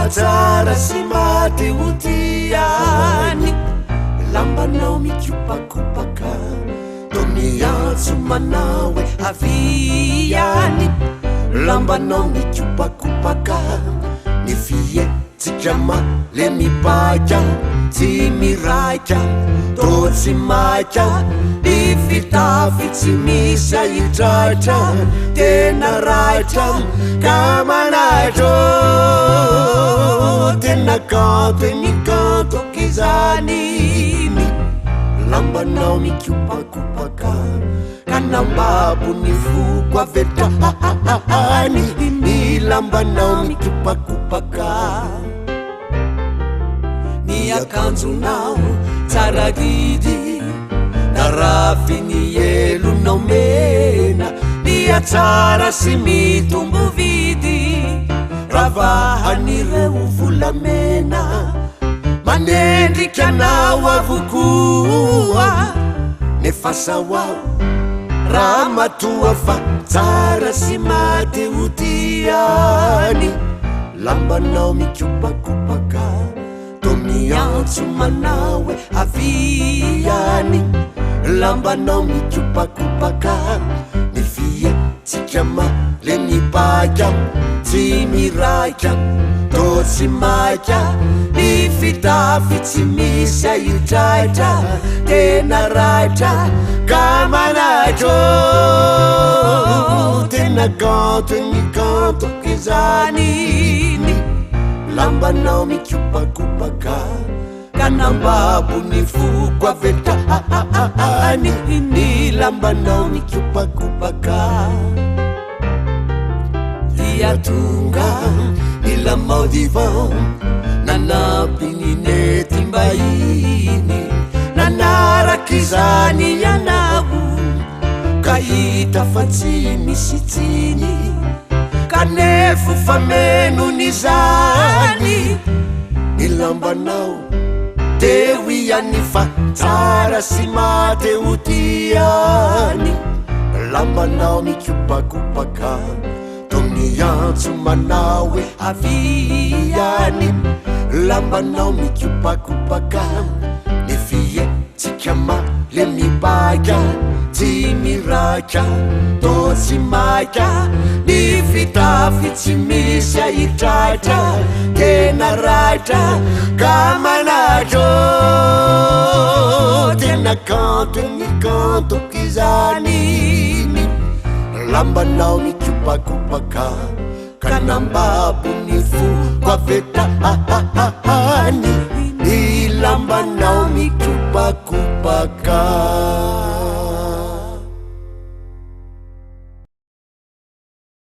tsara sy matehodiany lambanao mikopakopaka to miantso manao hoe aviany lambanao mikopakopaka ny fietsika le mipaka tsy miraika to tsy maika ny fitafy tsy misy ahitratra tena raitra ka manaitro tena kanto e mikantoko izaniny lambanao mikopakopaka ka nambabo ny foko avetrahany ny lambanao mikopakopaka ny akanjonao tsara didy narafy ny elonao mena dia tsara sy mitombo vidy ravahan'ireo volamena manendrika anao avokoa nefa saoao raha matoa fa tsara sy matehodiany lambanao mikopakopaka to miantso manao hoe aviany lambanao mikopakopaka ny fietsika le mipaka tsy miraika to tsy maika ny fitafy tsy misy ahitraitra tena raitra ka manaitro tena kanto e mikantoko izaniny lambanao mikopakopaka ka nambabo ny foko avetrahany ny lambanao mikopakopaka dia tonga ny lamao divan nanampy ny nety mbahiny nanaraky izany ianao ka hita fa tsy misy tsiny kanefo famenony izany ny lambanao teo iany fa tsara sy matehodiany lambanao mikopakopaka to miantso manao hoe aviany lambanao mikopakopaka ny fietsika le mipaka tsy miraika to tsy maika ny fitafy tsy misy ahitratra tena raitra ka manaitro tena kanto e mikantoko izaniny lambanao mikopakopaka ka nambabo ny foko avetrahany ny lambanao mikopakopaka